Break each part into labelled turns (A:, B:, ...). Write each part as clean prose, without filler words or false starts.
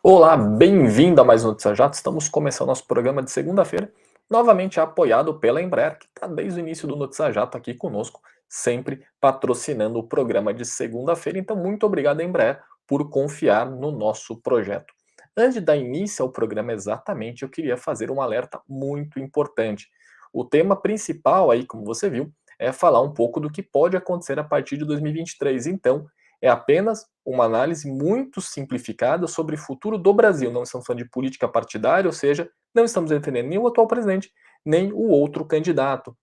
A: Olá, bem-vindo a mais um Notícia Jato. Estamos começando nosso programa de segunda-feira, novamente apoiado pela Embraer, que está desde o início do Notícia Jato aqui conosco, sempre patrocinando o programa de segunda-feira. Então, muito obrigado, Embraer, por confiar no nosso projeto. Antes de dar início ao programa exatamente, eu queria fazer um alerta muito importante. O tema principal aí, como você viu, é falar um pouco do que pode acontecer a partir de 2023. Então, é apenas uma análise muito simplificada sobre o futuro do Brasil. Não estamos falando de política partidária, ou seja, não estamos defendendo nem o atual presidente, nem o outro candidato.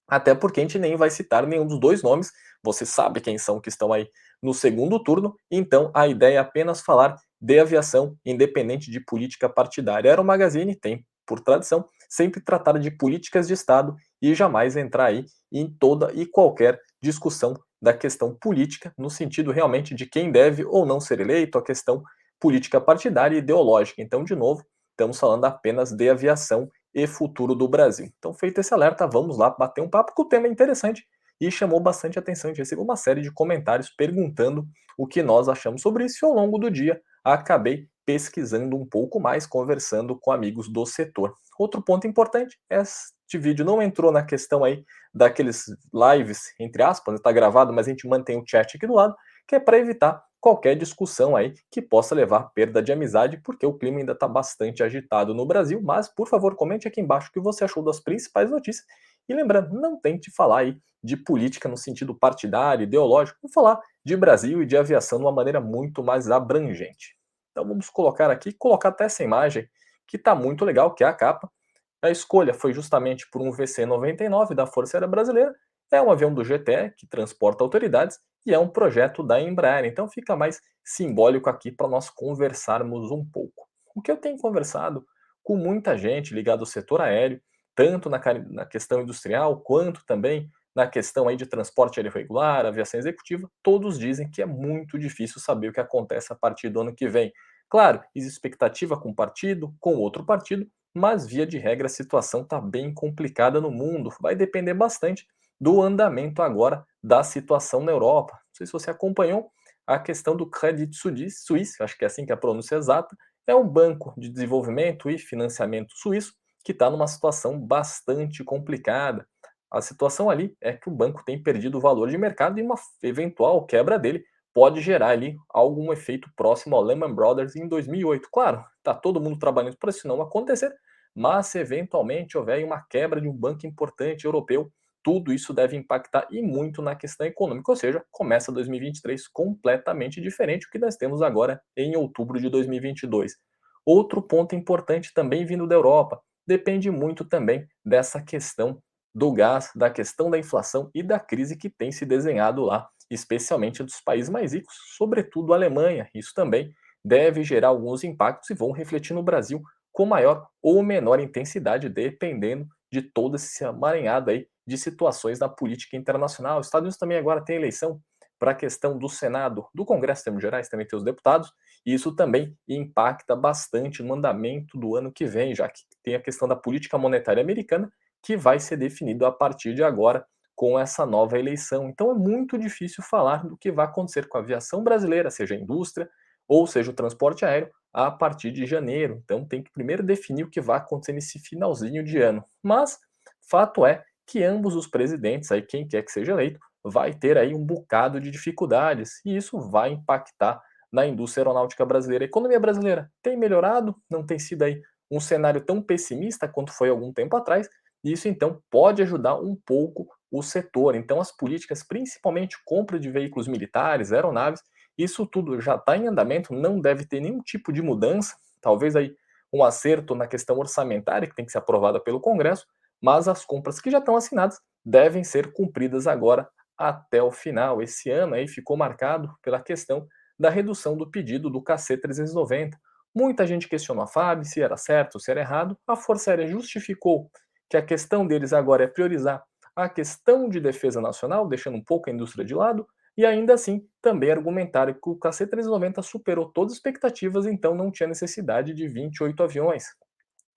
A: Até porque a gente nem vai citar nenhum dos dois nomes. Você sabe quem são que estão aí no segundo turno. Então, a ideia é apenas falar de aviação, independente de política partidária. A Aero Magazine tem, por tradição, sempre tratar de políticas de Estado e jamais entrar aí em toda e qualquer discussão da questão política, no sentido realmente de quem deve ou não ser eleito, a questão política partidária e ideológica. Então, de novo, estamos falando apenas de aviação e futuro do Brasil. Então, feito esse alerta, vamos lá bater um papo, que o tema é interessante e chamou bastante atenção. A gente recebeu uma série de comentários perguntando o que nós achamos sobre isso, e ao longo do dia acabei pesquisando um pouco mais, conversando com amigos do setor. Outro ponto importante, este vídeo não entrou na questão aí daqueles lives, entre aspas, está gravado, mas a gente mantém o chat aqui do lado, que é para evitar qualquer discussão aí que possa levar à perda de amizade, porque o clima ainda está bastante agitado no Brasil. Mas, por favor, comente aqui embaixo o que você achou das principais notícias. E lembrando, não tente falar aí de política no sentido partidário, ideológico, vamos falar de Brasil e de aviação de uma maneira muito mais abrangente. Então vamos colocar até essa imagem, que está muito legal, que é a capa. A escolha foi justamente por um VC-99 da Força Aérea Brasileira. É um avião do GTE que transporta autoridades e é um projeto da Embraer. Então fica mais simbólico aqui para nós conversarmos um pouco. O que eu tenho conversado com muita gente ligada ao setor aéreo, tanto na questão industrial quanto também na questão aí de transporte aéreo regular, aviação executiva, todos dizem que é muito difícil saber o que acontece a partir do ano que vem. Claro, existe expectativa com um partido, com outro partido, mas via de regra a situação está bem complicada no mundo. Vai depender bastante do andamento agora da situação na Europa. Não sei se você acompanhou a questão do Credit Suisse, acho que é assim que é a pronúncia exata, é um banco de desenvolvimento e financiamento suíço que está numa situação bastante complicada. A situação ali é que o banco tem perdido o valor de mercado e uma eventual quebra dele pode gerar ali algum efeito próximo ao Lehman Brothers em 2008. Claro, está todo mundo trabalhando para isso não acontecer, mas se eventualmente houver uma quebra de um banco importante europeu, tudo isso deve impactar e muito na questão econômica, ou seja, começa 2023 completamente diferente do que nós temos agora em outubro de 2022. Outro ponto importante também vindo da Europa, depende muito também dessa questão do gás, da questão da inflação e da crise que tem se desenhado lá, especialmente dos países mais ricos, sobretudo a Alemanha. Isso também deve gerar alguns impactos e vão refletir no Brasil com maior ou menor intensidade, dependendo de todo esse amaranhado aí de situações da política internacional. Os Estados Unidos também agora tem eleição para a questão do Senado, do Congresso em termos gerais, também tem os deputados, e isso também impacta bastante no andamento do ano que vem, já que tem a questão da política monetária americana, que vai ser definido a partir de agora com essa nova eleição. Então é muito difícil falar do que vai acontecer com a aviação brasileira, seja a indústria ou seja o transporte aéreo, a partir de janeiro. Então tem que primeiro definir o que vai acontecer nesse finalzinho de ano. Mas fato é que ambos os presidentes, aí quem quer que seja eleito, vai ter aí um bocado de dificuldades e isso vai impactar na indústria aeronáutica brasileira. A economia brasileira tem melhorado, não tem sido aí um cenário tão pessimista quanto foi algum tempo atrás, e isso então pode ajudar um pouco o setor. Então as políticas, principalmente compra de veículos militares, aeronaves, isso tudo já está em andamento, não deve ter nenhum tipo de mudança, talvez aí um acerto na questão orçamentária que tem que ser aprovada pelo Congresso, mas as compras que já estão assinadas devem ser cumpridas agora até o final. Esse ano aí ficou marcado pela questão da redução do pedido do KC-390. Muita gente questionou a FAB se era certo ou se era errado. A Força Aérea justificou que a questão deles agora é priorizar a questão de defesa nacional, deixando um pouco a indústria de lado, e ainda assim também argumentaram que o KC-390 superou todas as expectativas, então não tinha necessidade de 28 aviões.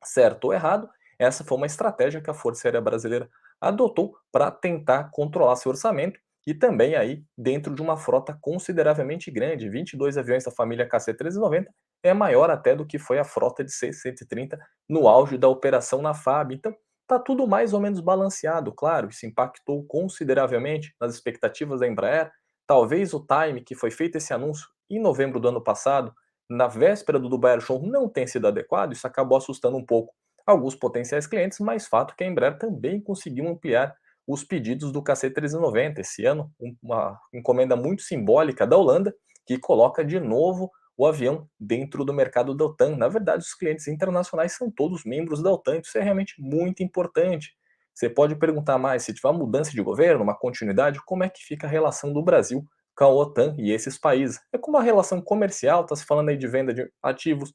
A: Certo ou errado, essa foi uma estratégia que a Força Aérea Brasileira adotou para tentar controlar seu orçamento e também aí dentro de uma frota consideravelmente grande. 22 aviões da família KC-390 é maior até do que foi a frota de C-130 no auge da operação na FAB. Então, está tudo mais ou menos balanceado, claro, isso impactou consideravelmente nas expectativas da Embraer. Talvez o time que foi feito esse anúncio em novembro do ano passado, na véspera do Dubai Air Show, não tenha sido adequado, isso acabou assustando um pouco alguns potenciais clientes, mas fato que a Embraer também conseguiu ampliar os pedidos do KC-390 esse ano, uma encomenda muito simbólica da Holanda, que coloca de novo o avião dentro do mercado da OTAN. Na verdade, os clientes internacionais são todos membros da OTAN, isso é realmente muito importante. Você pode perguntar mais, se tiver uma mudança de governo, uma continuidade, como é que fica a relação do Brasil com a OTAN e esses países? É como a relação comercial, está se falando aí de venda de ativos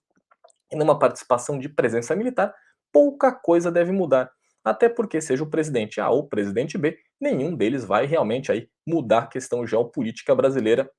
A: e numa participação de presença militar, pouca coisa deve mudar. Até porque, seja o presidente A ou o presidente B, nenhum deles vai realmente aí mudar a questão geopolítica brasileira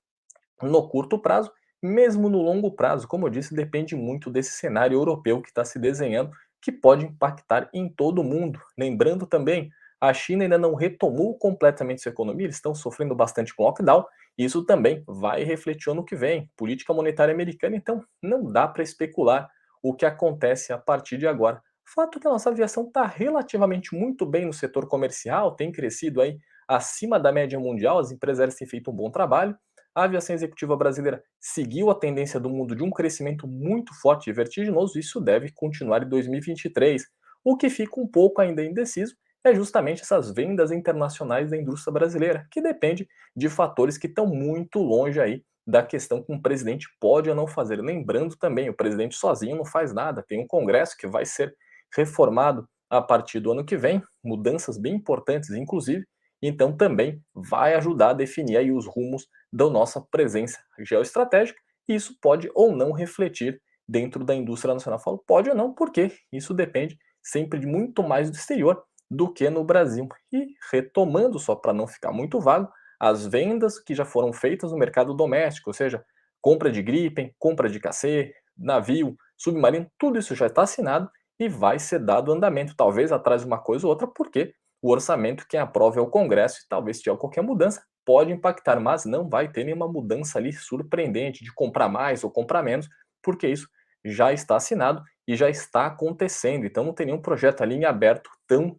A: no curto prazo, mesmo no longo prazo. Como eu disse, depende muito desse cenário europeu que está se desenhando, que pode impactar em todo o mundo. Lembrando também, a China ainda não retomou completamente sua economia, eles estão sofrendo bastante com lockdown, e isso também vai refletir ano que vem. Política monetária americana, então não dá para especular o que acontece a partir de agora. Fato é que a nossa aviação está relativamente muito bem no setor comercial, tem crescido aí acima da média mundial, as empresas têm feito um bom trabalho, a aviação executiva brasileira seguiu a tendência do mundo de um crescimento muito forte e vertiginoso, e isso deve continuar em 2023. O que fica um pouco ainda indeciso é justamente essas vendas internacionais da indústria brasileira, que depende de fatores que estão muito longe aí da questão que um presidente pode ou não fazer. Lembrando também, o presidente sozinho não faz nada, tem um Congresso que vai ser reformado a partir do ano que vem, mudanças bem importantes, inclusive, então também vai ajudar a definir aí os rumos da nossa presença geoestratégica, e isso pode ou não refletir dentro da indústria nacional. Eu falo pode ou não, porque isso depende sempre de muito mais do exterior do que no Brasil. E retomando, só para não ficar muito vago, as vendas que já foram feitas no mercado doméstico, ou seja, compra de Gripen, compra de KC, navio, submarino, tudo isso já está assinado e vai ser dado andamento. Talvez atrás de uma coisa ou outra, porque o orçamento quem aprova é o Congresso e talvez se tiver qualquer mudança, pode impactar, mas não vai ter nenhuma mudança ali surpreendente de comprar mais ou comprar menos, porque isso já está assinado e já está acontecendo. Então não tem nenhum projeto ali em aberto tão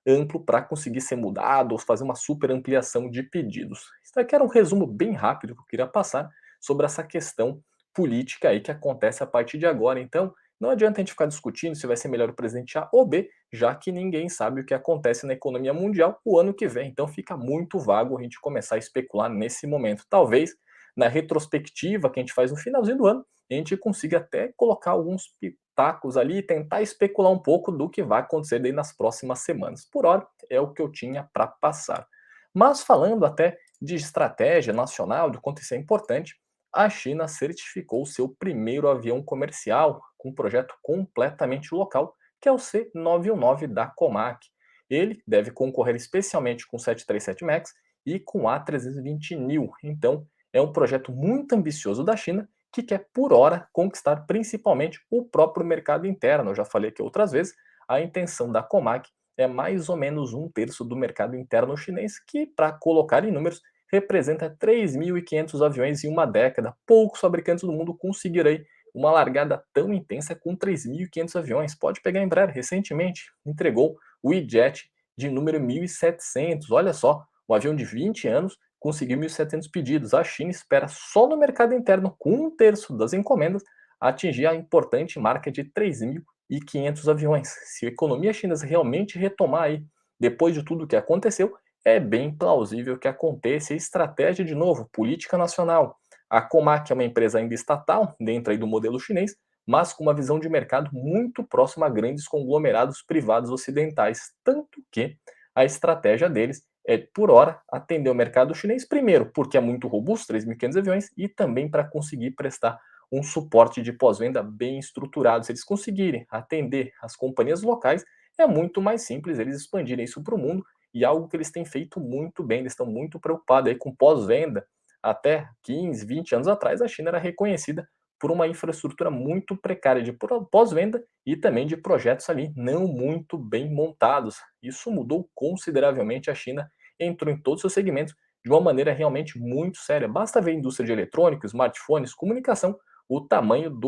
A: amplo para conseguir ser mudado ou fazer uma super ampliação de pedidos. Isso aqui era um resumo bem rápido que eu queria passar sobre essa questão política aí que acontece a partir de agora. Então, não adianta a gente ficar discutindo se vai ser melhor o presidente A ou B, já que ninguém sabe o que acontece na economia mundial o ano que vem. Então fica muito vago a gente começar a especular nesse momento. Talvez na retrospectiva que a gente faz no finalzinho do ano, a gente consiga até colocar alguns pitacos ali e tentar especular um pouco do que vai acontecer daí nas próximas semanas. Por hora, é o que eu tinha para passar. Mas falando até de estratégia nacional, do quanto isso é importante, a China certificou o seu primeiro avião comercial com um projeto completamente local, que é o C919 da Comac. Ele deve concorrer especialmente com o 737 MAX e com o A320neo. Então, é um projeto muito ambicioso da China que quer, por hora, conquistar principalmente o próprio mercado interno. Eu já falei aqui outras vezes, a intenção da Comac é mais ou menos um terço do mercado interno chinês, que, para colocar em números, representa 3.500 aviões em uma década. Poucos fabricantes do mundo conseguiram uma largada tão intensa com 3.500 aviões. Pode pegar a Embraer, recentemente entregou o E-Jet de número 1.700. Olha só, um avião de 20 anos conseguiu 1.700 pedidos. A China espera só no mercado interno, com um terço das encomendas, atingir a importante marca de 3.500 aviões. Se a economia chinesa realmente retomar aí, depois de tudo o que aconteceu, é bem plausível que aconteça. Estratégia, de novo, política nacional. A Comac é uma empresa ainda estatal, dentro aí do modelo chinês, mas com uma visão de mercado muito próxima a grandes conglomerados privados ocidentais. Tanto que a estratégia deles é, por hora, atender o mercado chinês, primeiro, porque é muito robusto, 3.500 aviões, e também para conseguir prestar um suporte de pós-venda bem estruturado. Se eles conseguirem atender as companhias locais, é muito mais simples eles expandirem isso para o mundo, e algo que eles têm feito muito bem, eles estão muito preocupados aí com pós-venda. Até 15, 20 anos atrás, a China era reconhecida por uma infraestrutura muito precária de pós-venda e também de projetos ali não muito bem montados. Isso mudou consideravelmente. A China entrou em todos os seus segmentos de uma maneira realmente muito séria. Basta ver a indústria de eletrônicos, smartphones, comunicação, o tamanho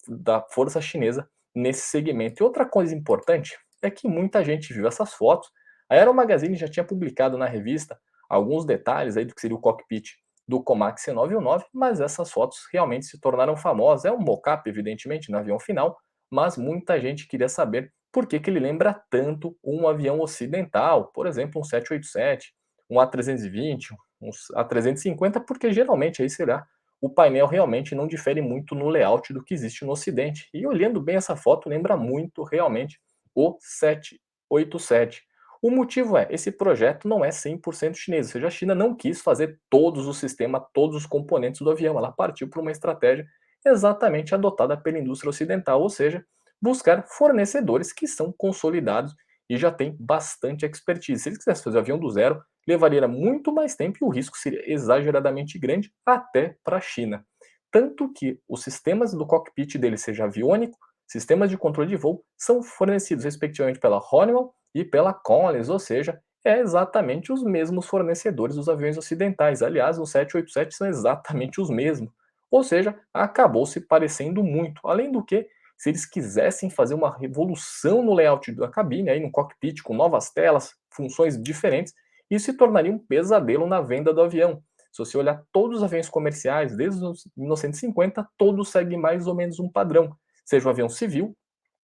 A: da força chinesa nesse segmento. E outra coisa importante é que muita gente viu essas fotos. A Aero Magazine já tinha publicado na revista alguns detalhes aí do que seria o cockpit do Comac C919, mas essas fotos realmente se tornaram famosas. É um mock-up, evidentemente, no avião final, mas muita gente queria saber por que ele lembra tanto um avião ocidental, por exemplo, um 787, um A320, um A350, porque geralmente aí será o painel realmente não difere muito no layout do que existe no Ocidente. E olhando bem essa foto, lembra muito realmente o 787. O motivo é, esse projeto não é 100% chinês, ou seja, a China não quis fazer todos os sistemas, todos os componentes do avião, ela partiu para uma estratégia exatamente adotada pela indústria ocidental, ou seja, buscar fornecedores que são consolidados e já têm bastante expertise. Se eles quisessem fazer o avião do zero, levaria muito mais tempo e o risco seria exageradamente grande até para a China. Tanto que os sistemas do cockpit dele, seja aviônico, sistemas de controle de voo, são fornecidos respectivamente pela Honeywell e pela Collins, ou seja, é exatamente os mesmos fornecedores dos aviões ocidentais. Aliás, os 787 são exatamente os mesmos. Ou seja, acabou se parecendo muito. Além do que, se eles quisessem fazer uma revolução no layout da cabine, aí no cockpit, com novas telas, funções diferentes, isso se tornaria um pesadelo na venda do avião. Se você olhar todos os aviões comerciais, desde os 1950, todos seguem mais ou menos um padrão. Seja um avião civil,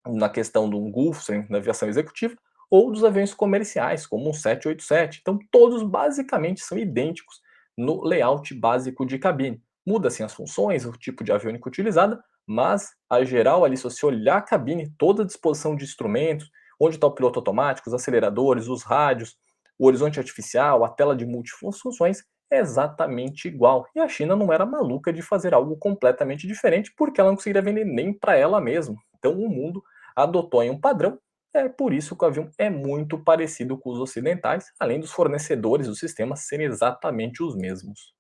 A: na questão do Gulfstream, na aviação executiva, ou dos aviões comerciais, como um 787. Então, todos basicamente são idênticos no layout básico de cabine. Muda-se as funções, o tipo de aviônica utilizada, mas a geral ali, se você olhar a cabine, toda a disposição de instrumentos, onde está o piloto automático, os aceleradores, os rádios, o horizonte artificial, a tela de multifunções, é exatamente igual. E a China não era maluca de fazer algo completamente diferente, porque ela não conseguiria vender nem para ela mesma. Então o mundo adotou em um padrão, é por isso que o avião é muito parecido com os ocidentais, além dos fornecedores do sistema serem exatamente os mesmos.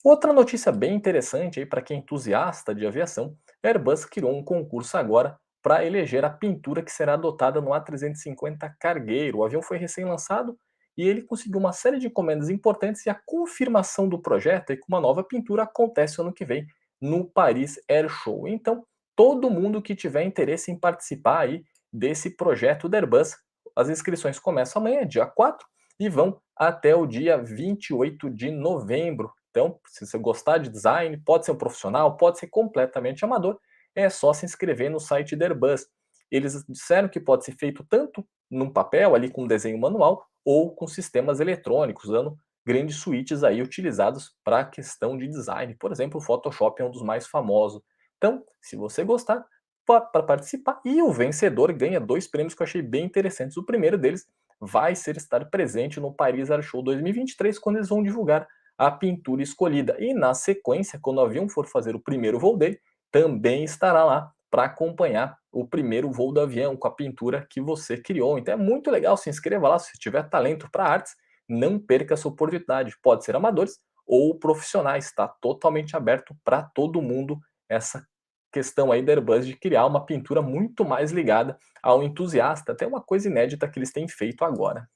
A: Outra notícia bem interessante aí para quem é entusiasta de aviação, a Airbus criou um concurso agora para eleger a pintura que será adotada no A350 Cargueiro. O avião foi recém-lançado e ele conseguiu uma série de encomendas importantes e a confirmação do projeto é que uma nova pintura acontece ano que vem no Paris Air Show. Então, todo mundo que tiver interesse em participar aí desse projeto da Airbus, as inscrições começam amanhã, dia 4, e vão até o dia 28 de novembro. Então, se você gostar de design, pode ser um profissional, pode ser completamente amador, é só se inscrever no site da Airbus. Eles disseram que pode ser feito tanto num papel, ali com desenho manual, ou com sistemas eletrônicos, usando grandes suítes aí utilizados para a questão de design. Por exemplo, o Photoshop é um dos mais famosos. Então, se você gostar, para participar. E o vencedor ganha dois prêmios que eu achei bem interessantes. O primeiro deles vai ser estar presente no Paris Air Show 2023, quando eles vão divulgar a pintura escolhida. E na sequência, quando o avião for fazer o primeiro voo dele, também estará lá para acompanhar o primeiro voo do avião com a pintura que você criou. Então é muito legal, se inscreva lá, se tiver talento para artes, não perca essa oportunidade. Pode ser amadores ou profissionais, está totalmente aberto para todo mundo essa questão aí da Airbus de criar uma pintura muito mais ligada ao entusiasta, até uma coisa inédita que eles têm feito agora.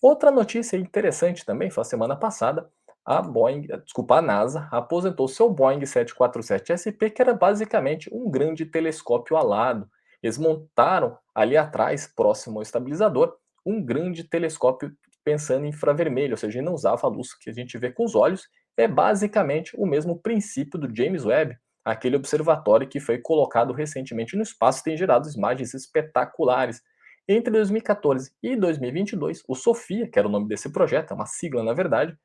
A: Outra notícia interessante também foi a semana passada, a NASA aposentou seu Boeing 747 SP, que era basicamente um grande telescópio alado. Eles montaram ali atrás, próximo ao estabilizador, um grande telescópio pensando em infravermelho, ou seja, não usava a luz que a gente vê com os olhos. É basicamente o mesmo princípio do James Webb, aquele observatório que foi colocado recentemente no espaço e tem gerado imagens espetaculares. Entre 2014 e 2022, o SOFIA, que era o nome desse projeto, é uma sigla na verdade,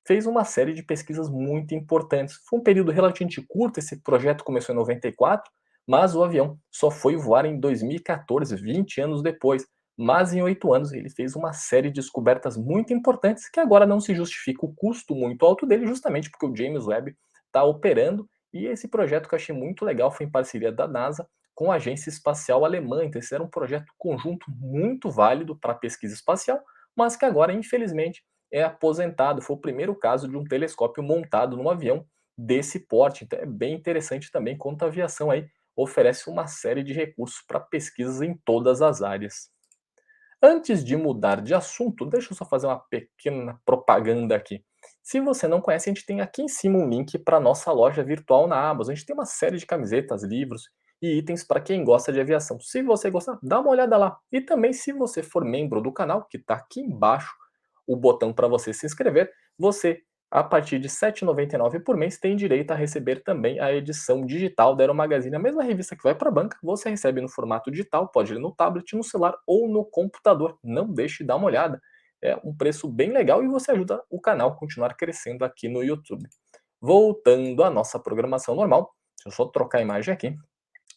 A: fez uma série de pesquisas muito importantes. Foi um período relativamente curto, esse projeto começou em 94, mas o avião só foi voar em 2014, 20 anos depois. Mas em 8 anos ele fez uma série de descobertas muito importantes que agora não se justifica o custo muito alto dele, justamente porque o James Webb está operando. E esse projeto que eu achei muito legal foi em parceria da NASA com a Agência Espacial Alemã. Então, esse era um projeto conjunto muito válido para a pesquisa espacial, mas que agora, infelizmente, é aposentado. Foi o primeiro caso de um telescópio montado num avião desse porte. Então, é bem interessante também quanto a aviação aí oferece uma série de recursos para pesquisas em todas as áreas. Antes de mudar de assunto, deixa eu só fazer uma pequena propaganda aqui. Se você não conhece, a gente tem aqui em cima um link para nossa loja virtual na Amazon. A gente tem uma série de camisetas, livros e itens para quem gosta de aviação. Se você gostar, dá uma olhada lá. E também, se você for membro do canal, que está aqui embaixo, o botão para você se inscrever, você, a partir de R$ 7,99 por mês, tem direito a receber também a edição digital da Aero Magazine. A mesma revista que vai para a banca, você recebe no formato digital, pode ler no tablet, no celular ou no computador. Não deixe de dar uma olhada. É um preço bem legal e você ajuda o canal a continuar crescendo aqui no YouTube. Voltando à nossa programação normal, deixa eu só trocar a imagem aqui.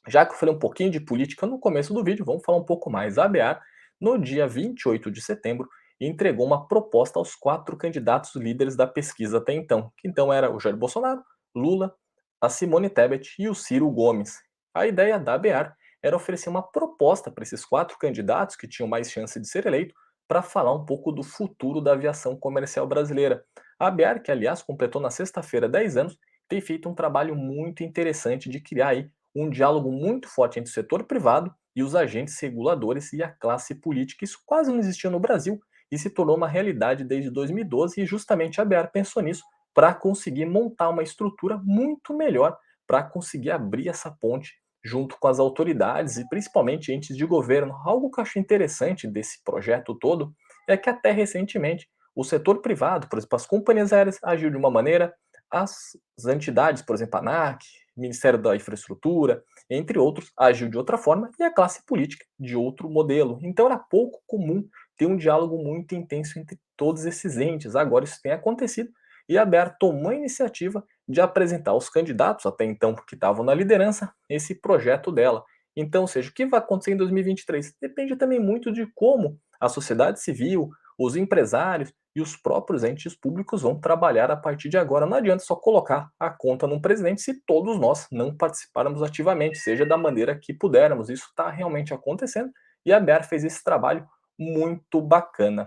A: Já que eu falei um pouquinho de política no começo do vídeo, vamos falar um pouco mais. A ABAR, no dia 28 de setembro, entregou uma proposta aos 4 candidatos líderes da pesquisa até então, que então era o Jair Bolsonaro, Lula, a Simone Tebet e o Ciro Gomes. A ideia da ABAR era oferecer uma proposta para esses 4 candidatos que tinham mais chance de ser eleito para falar um pouco do futuro da aviação comercial brasileira. A ABAR, que aliás completou na sexta-feira 10 anos, tem feito um trabalho muito interessante de criar aí um diálogo muito forte entre o setor privado e os agentes reguladores e a classe política. Isso quase não existia no Brasil e se tornou uma realidade desde 2012 e justamente a BR pensou nisso para conseguir montar uma estrutura muito melhor para conseguir abrir essa ponte junto com as autoridades e principalmente entes de governo. Algo que eu acho interessante desse projeto todo é que até recentemente o setor privado, por exemplo, as companhias aéreas agiu de uma maneira, as entidades, por exemplo, a ANAC, Ministério da Infraestrutura, entre outros, agiu de outra forma e a classe política de outro modelo. Então era pouco comum ter um diálogo muito intenso entre todos esses entes. Agora isso tem acontecido e a BER tomou a iniciativa de apresentar aos candidatos, até então que estavam na liderança, esse projeto dela. Então, ou seja, o que vai acontecer em 2023? Depende também muito de como a sociedade civil, os empresários e os próprios entes públicos vão trabalhar a partir de agora. Não adianta só colocar a conta num presidente se todos nós não participarmos ativamente, seja da maneira que pudermos. Isso está realmente acontecendo e a BER fez esse trabalho muito bacana.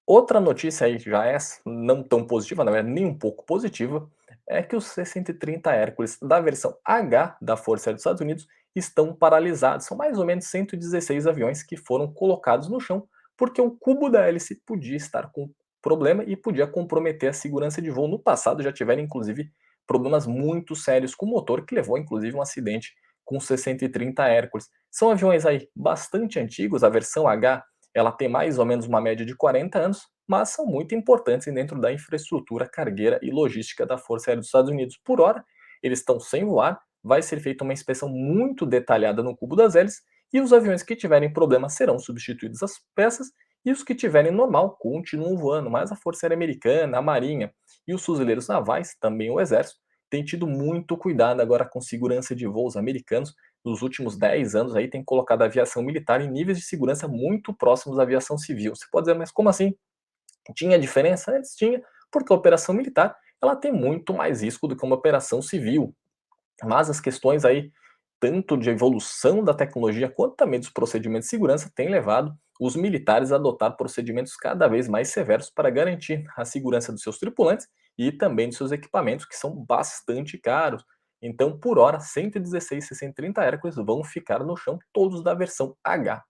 A: Outra notícia aí que já é não tão positiva, na verdade nem um pouco positiva, é que os C-130 Hércules da versão H da Força Aérea dos Estados Unidos estão paralisados. São mais ou menos 116 aviões que foram colocados no chão porque o cubo da hélice podia estar com problema e podia comprometer a segurança de voo. No passado já tiveram inclusive problemas muito sérios com o motor que levou inclusive um acidente com o C-130 Hércules. São aviões aí bastante antigos, a versão H ela tem mais ou menos uma média de 40 anos, mas são muito importantes dentro da infraestrutura cargueira e logística da Força Aérea dos Estados Unidos. Por hora, eles estão sem voar, vai ser feita uma inspeção muito detalhada no cubo das hélices e os aviões que tiverem problema serão substituídos as peças e os que tiverem normal continuam voando, mas a Força Aérea Americana, a Marinha e os fuzileiros navais, também o Exército, têm tido muito cuidado agora com segurança de voos americanos. Nos últimos 10 anos aí tem colocado a aviação militar em níveis de segurança muito próximos da aviação civil. Você pode dizer, mas como assim? Tinha diferença? Antes tinha, porque a operação militar ela tem muito mais risco do que uma operação civil. Mas as questões aí, tanto de evolução da tecnologia quanto também dos procedimentos de segurança, têm levado os militares a adotar procedimentos cada vez mais severos para garantir a segurança dos seus tripulantes e também dos seus equipamentos, que são bastante caros. Então, por hora, 116 C-130 Hércules vão ficar no chão, todos da versão H.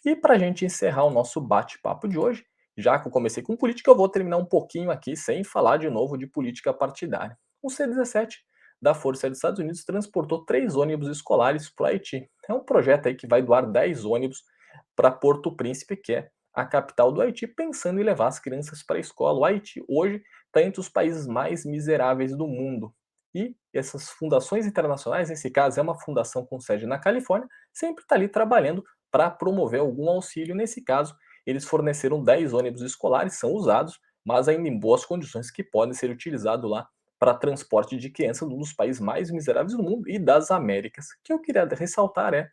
A: E para a gente encerrar o nosso bate-papo de hoje, já que eu comecei com política, eu vou terminar um pouquinho aqui sem falar de novo de política partidária. O C-17 da Força Aérea dos Estados Unidos transportou 3 ônibus escolares para o Haiti. É um projeto aí que vai doar 10 ônibus para Porto Príncipe, que é a capital do Haiti, pensando em levar as crianças para a escola. O Haiti hoje está entre os países mais miseráveis do mundo. E essas fundações internacionais, nesse caso é uma fundação com sede na Califórnia, sempre está ali trabalhando para promover algum auxílio. Nesse caso, eles forneceram 10 ônibus escolares, são usados, mas ainda em boas condições, que podem ser utilizados lá para transporte de crianças num dos países mais miseráveis do mundo e das Américas. O que eu queria ressaltar é,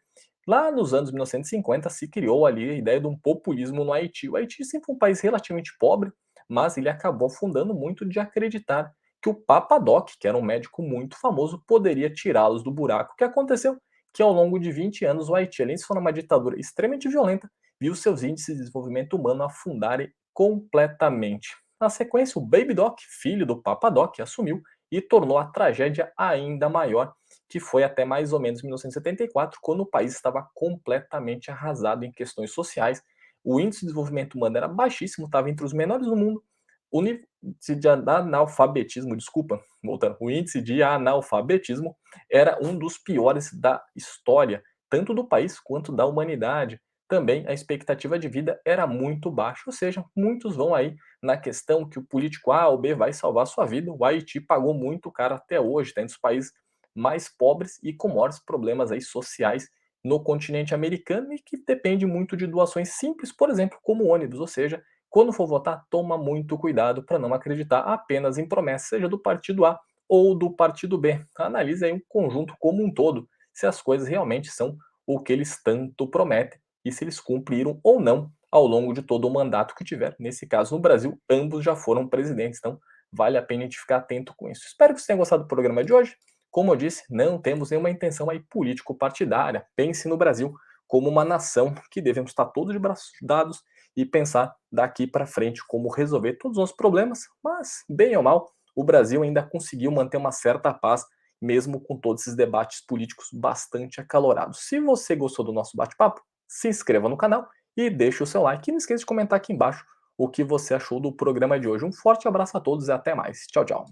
A: lá nos anos 1950 se criou ali a ideia de um populismo no Haiti. O Haiti sempre foi um país relativamente pobre, mas ele acabou fundando muito de acreditar que o Papa Doc, que era um médico muito famoso, poderia tirá-los do buraco. O que aconteceu? Que ao longo de 20 anos o Haiti, além de ser uma ditadura extremamente violenta, viu seus índices de desenvolvimento humano afundarem completamente. Na sequência, o Baby Doc, filho do Papa Doc, assumiu e tornou a tragédia ainda maior. que foi até mais ou menos 1974, quando o país estava completamente arrasado em questões sociais. O índice de desenvolvimento humano era baixíssimo, estava entre os menores do mundo. O índice de analfabetismo, desculpa, voltando, o índice de analfabetismo era um dos piores da história, tanto do país quanto da humanidade. Também a expectativa de vida era muito baixa, ou seja, muitos vão aí na questão que o político A ou B vai salvar a sua vida. O Haiti pagou muito caro até hoje, está entre os países mais pobres e com maiores problemas aí sociais no continente americano e que depende muito de doações simples, por exemplo, como ônibus, ou seja, quando for votar, toma muito cuidado para não acreditar apenas em promessas, seja do partido A ou do partido B. Analise aí o conjunto como um todo, se as coisas realmente são o que eles tanto prometem e se eles cumpriram ou não ao longo de todo o mandato que tiver. Nesse caso, no Brasil, ambos já foram presidentes, então vale a pena a gente ficar atento com isso. Espero que você tenha gostado do programa de hoje. Como eu disse, não temos nenhuma intenção aí político-partidária. Pense no Brasil como uma nação que devemos estar todos de braços dados e pensar daqui para frente como resolver todos os nossos problemas, mas, bem ou mal, o Brasil ainda conseguiu manter uma certa paz, mesmo com todos esses debates políticos bastante acalorados. Se você gostou do nosso bate-papo, se inscreva no canal e deixe o seu like. E não esqueça de comentar aqui embaixo o que você achou do programa de hoje. Um forte abraço a todos e até mais. Tchau, tchau.